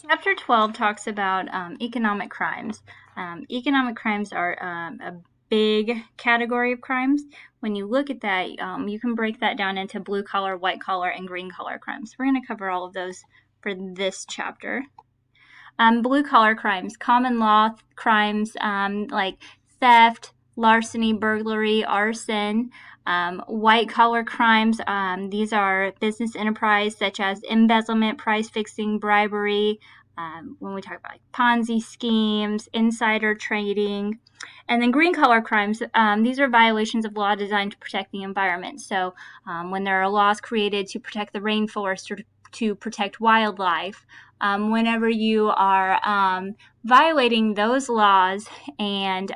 Chapter 12 talks about economic crimes. Economic crimes are a big category of crimes. When you look at that, you can break that down into blue collar, white collar, and green collar crimes. We're going to cover all of those for this chapter. Blue collar crimes, common law crimes like theft, larceny, burglary, arson. White collar crimes, these are business enterprise such as embezzlement, price fixing, bribery. When we talk about Ponzi schemes, insider trading. And then green collar crimes, these are violations of law designed to protect the environment. So when there are laws created to protect the rainforest or to protect wildlife, whenever you are violating those laws and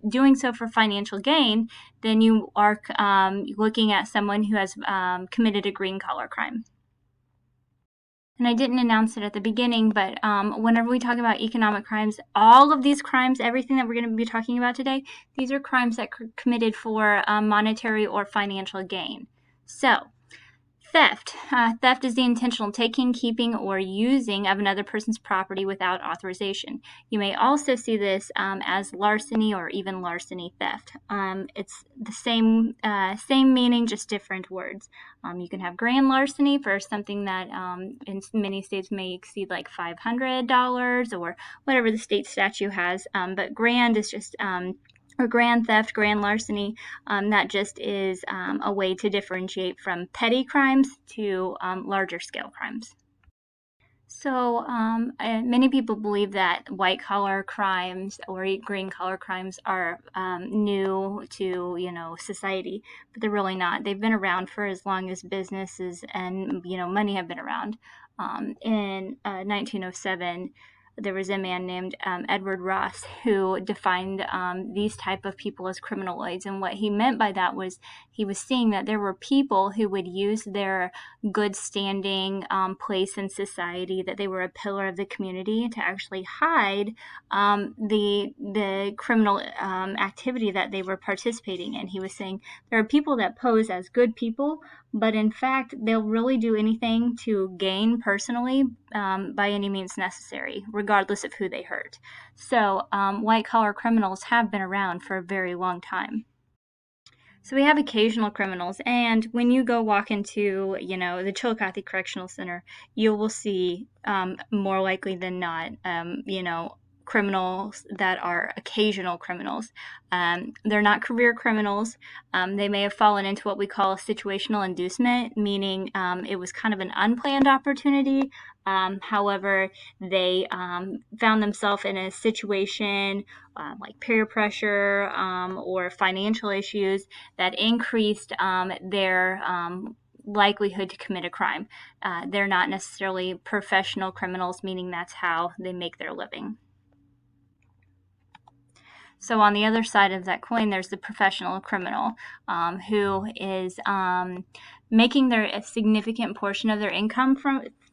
doing so for financial gain, then you are looking at someone who has committed a green collar crime. And I didn't announce it at the beginning, but whenever we talk about economic crimes, all of these crimes, everything that we're going to be talking about today, these are crimes that are committed for monetary or financial gain. So, theft. Theft is the intentional taking, keeping, or using of another person's property without authorization. You may also see this as larceny or even larceny theft. It's the same meaning, just different words. You can have grand larceny for something that in many states may exceed like $500 or whatever the state statute has. But grand is just or grand theft, grand larceny, that just is a way to differentiate from petty crimes to larger scale crimes. So many people believe that white collar crimes or green collar crimes are new to society, but they're really not. They've been around for as long as businesses and money have been around. In 1907, there was a man named Edward Ross who defined these type of people as criminaloids, and what he meant by that was he was seeing that there were people who would use their good standing place in society, that they were a pillar of the community, to actually hide the criminal activity that they were participating in. He was saying there are people that pose as good people, but in fact they'll really do anything to gain personally by any means necessary, regardless of who they hurt. So white collar criminals have been around for a very long time. So we have occasional criminals, and when you go walk into, the Chillicothe Correctional Center, you will see more likely than not, criminals that are occasional criminals. They're not career criminals. They may have fallen into what we call a situational inducement, meaning it was kind of an unplanned opportunity. However, they found themselves in a situation like peer pressure or financial issues that increased their likelihood to commit a crime. They're not necessarily professional criminals, meaning that's how they make their living. So on the other side of that coin, there's the professional criminal who is making a significant portion of their income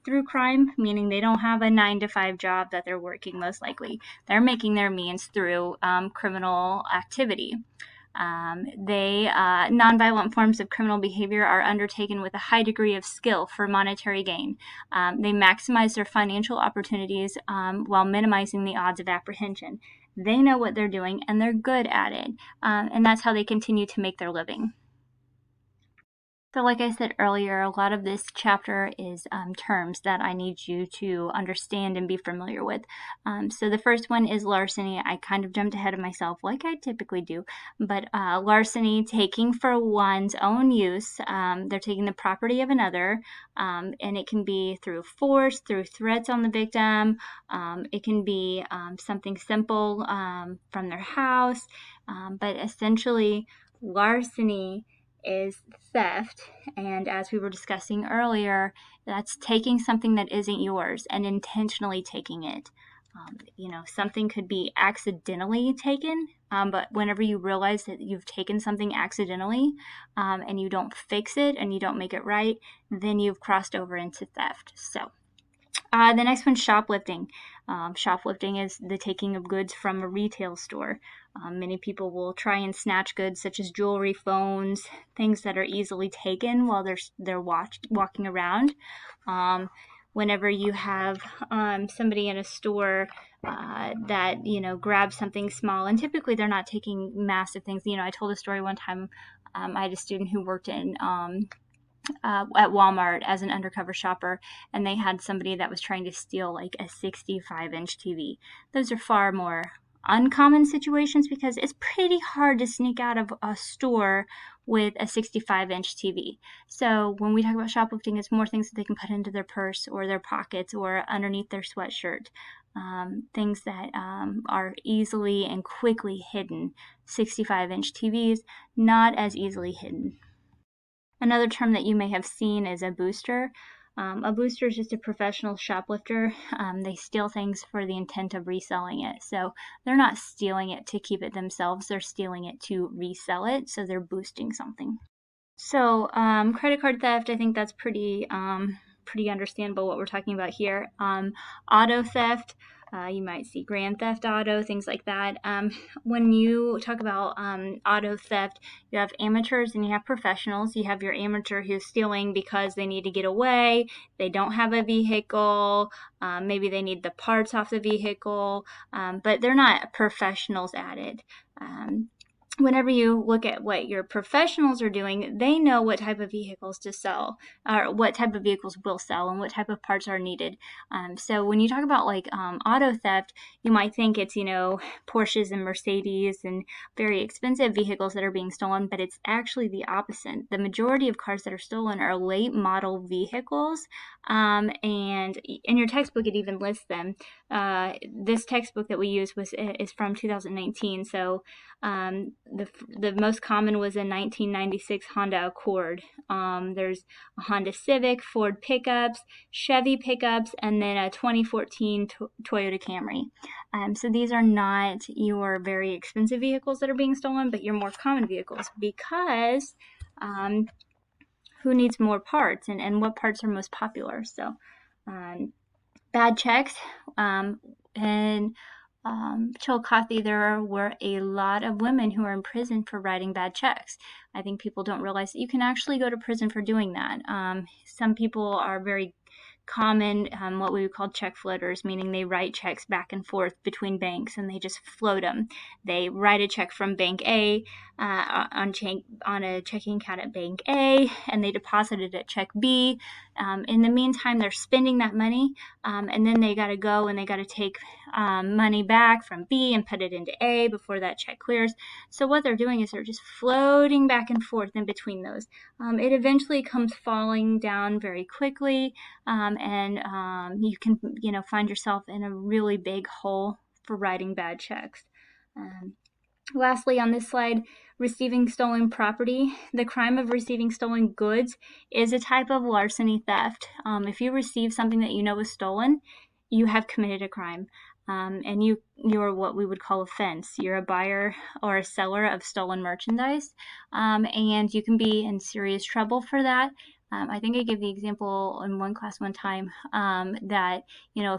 through crime, meaning they don't have a 9-to-5 job that they're working most likely. They're making their means through criminal activity. Nonviolent forms of criminal behavior are undertaken with a high degree of skill for monetary gain. They maximize their financial opportunities while minimizing the odds of apprehension. They know what they're doing and they're good at it, and that's how they continue to make their living. So like I said earlier, a lot of this chapter is terms that I need you to understand and be familiar with. So the first one is larceny. I kind of jumped ahead of myself like I typically do. But larceny, taking for one's own use. They're taking the property of another, and it can be through force, through threats on the victim. It can be something simple from their house. But essentially, larceny is theft, and as we were discussing earlier, that's taking something that isn't yours and intentionally taking it. Something could be accidentally taken, but whenever you realize that you've taken something accidentally and you don't fix it and you don't make it right, then you've crossed over into theft. So the next one's shoplifting. Shoplifting is the taking of goods from a retail store. Many people will try and snatch goods such as jewelry, phones, things that are easily taken while they're walking around. whenever you have somebody in a store that, you know, grabs something small, and typically they're not taking massive things. You know, I told a story one time. I had a student who worked in at Walmart as an undercover shopper, and they had somebody that was trying to steal like a 65-inch TV. Those are far more uncommon situations because it's pretty hard to sneak out of a store with a 65-inch TV. So when we talk about shoplifting, it's more things that they can put into their purse or their pockets or underneath their sweatshirt. Things that are easily and quickly hidden. 65-inch TVs, not as easily hidden. Another term that you may have seen is a booster. A booster is just a professional shoplifter. They steal things for the intent of reselling it. So they're not stealing it to keep it themselves. They're stealing it to resell it. So they're boosting something. So credit card theft, I think that's pretty understandable what we're talking about here. Auto theft. You might see Grand Theft Auto, things like that. When you talk about auto theft, you have amateurs and you have professionals. You have your amateur who's stealing because they need to get away, they don't have a vehicle, maybe they need the parts off the vehicle, but they're not professionals at it. Whenever you look at what your professionals are doing, they know what type of vehicles to sell, or what type of vehicles will sell, and what type of parts are needed. So when you talk about like auto theft, you might think it's, you know, Porsches and Mercedes and very expensive vehicles that are being stolen, but it's actually the opposite. The majority of cars that are stolen are late model vehicles, and in your textbook it even lists them. This textbook that we use is from 2019, so the most common was a 1996 Honda Accord. There's a Honda Civic, Ford pickups, Chevy pickups, and then a 2014 Toyota Camry. So these are not your very expensive vehicles that are being stolen, but your more common vehicles, because who needs more parts, and what parts are most popular? So bad checks, and Chillicothe, there were a lot of women who were in prison for writing bad checks. I think people don't realize that you can actually go to prison for doing that. Some people are very common, what we would call check floaters, meaning they write checks back and forth between banks and they just float them. They write a check from Bank A on a checking account at Bank A, and they deposit it at check B. In the meantime, they're spending that money, and then they got to go and they got to take money back from B and put it into A before that check clears. So what they're doing is they're just floating back and forth in between those. It eventually comes falling down very quickly, and you can, you know, find yourself in a really big hole for writing bad checks. Lastly, on this slide, receiving stolen property. The crime of receiving stolen goods is a type of larceny theft. If you receive something that you know was stolen, you have committed a crime. And you're what we would call a fence. You're a buyer or a seller of stolen merchandise, and you can be in serious trouble for that. I think I gave the example in one class one time that, you know,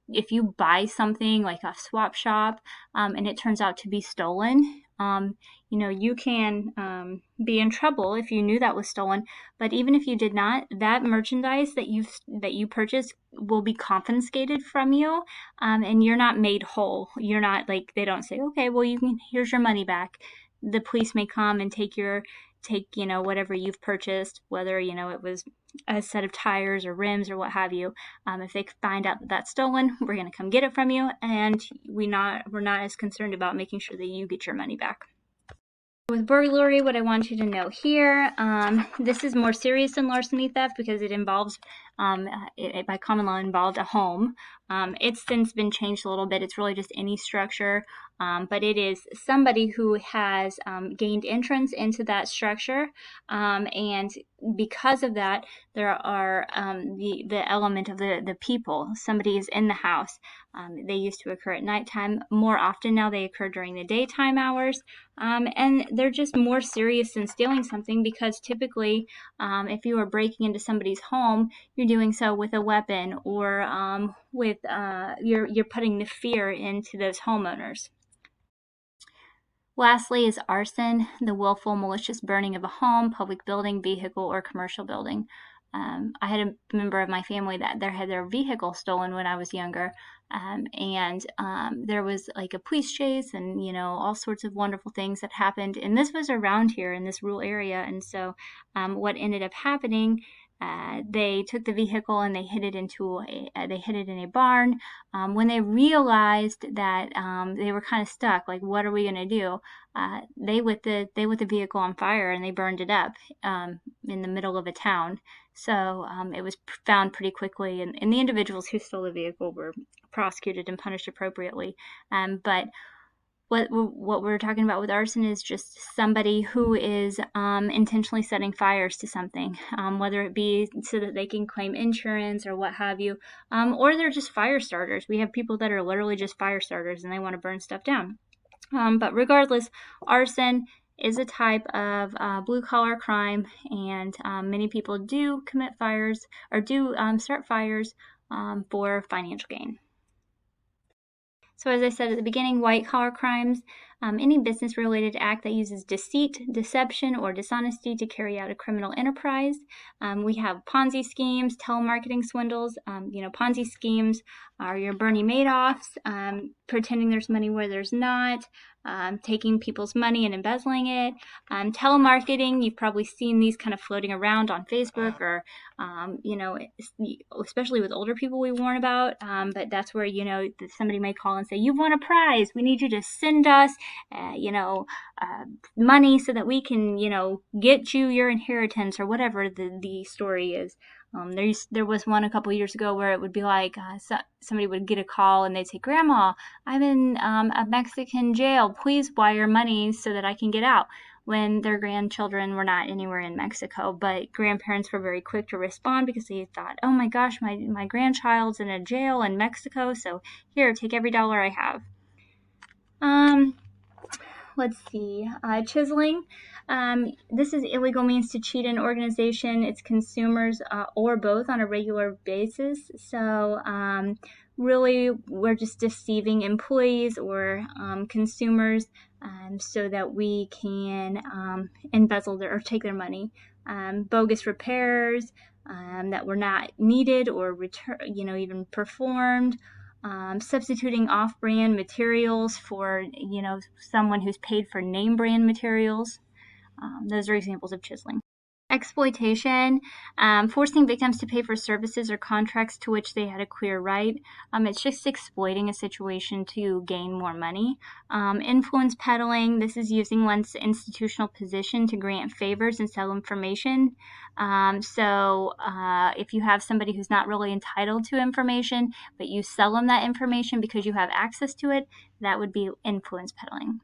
if you buy something like a swap shop and it turns out to be stolen, you know, you can be in trouble if you knew that was stolen. But even if you did not, that merchandise that you purchased will be confiscated from you, and you're not made whole. You're not, like, they don't say, okay, well, here's your money back. The police may come and take you know, whatever you've purchased, whether, you know, it was a set of tires or rims or what have you. If they find out that that's stolen, we're going to come get it from you, and we're not as concerned about making sure that you get your money back. With burglary, what I want you to know here, this is more serious than larceny theft because it involves, by common law, involved a home. It's since been changed a little bit. It's really just any structure, but it is somebody who has gained entrance into that structure, and because of that, there are the element of the people. Somebody is in the house. They used to occur at nighttime. More often now, they occur during the daytime hours, and they're just more serious than stealing something because typically, if you are breaking into somebody's home, you're doing so with a weapon, or you're putting the fear into those homeowners. Lastly is arson, the willful, malicious burning of a home, public building, vehicle, or commercial building. I had a member of my family that had their vehicle stolen when I was younger. And there was like a police chase and, all sorts of wonderful things that happened. And this was around here in this rural area. And so what ended up happening, they took the vehicle and they hid it in a barn. When they realized that they were kind of stuck, like what are we going to do? They lit the vehicle on fire and they burned it up in the middle of a town. So it was found pretty quickly, and the individuals who stole the vehicle were prosecuted and punished appropriately. But what we're talking about with arson is just somebody who is intentionally setting fires to something, whether it be so that they can claim insurance or what have you, or they're just fire starters. We have people that are literally just fire starters and they want to burn stuff down. But regardless, arson is a type of blue-collar crime, and many people do commit fires or do start fires for financial gain. So as I said at the beginning, white-collar crimes, any business-related act that uses deceit, deception, or dishonesty to carry out a criminal enterprise. We have Ponzi schemes, telemarketing swindles. Ponzi schemes are your Bernie Madoffs, pretending there's money where there's not, taking people's money and embezzling it. Telemarketing, you've probably seen these kind of floating around on Facebook or, especially with older people we warn about. But that's where, somebody may call and say, you've won a prize. We need you to send us, money so that we can, get you your inheritance or whatever the story is. There was one a couple years ago where it would be like somebody would get a call and they'd say, Grandma, I'm in a Mexican jail. Please wire money so that I can get out. When their grandchildren were not anywhere in Mexico, but grandparents were very quick to respond because they thought, oh my gosh, my grandchild's in a jail in Mexico, so here, take every dollar I have. Let's see, chiseling. This is illegal means to cheat an organization, its consumers, or both on a regular basis. So really, we're just deceiving employees or consumers so that we can embezzle or take their money. Bogus repairs that were not needed or even performed. Substituting off-brand materials for, someone who's paid for name brand materials. Those are examples of chiseling. Exploitation, forcing victims to pay for services or contracts to which they had a clear right. It's just exploiting a situation to gain more money. Influence peddling, this is using one's institutional position to grant favors and sell information. So if you have somebody who's not really entitled to information, but you sell them that information because you have access to it, that would be influence peddling.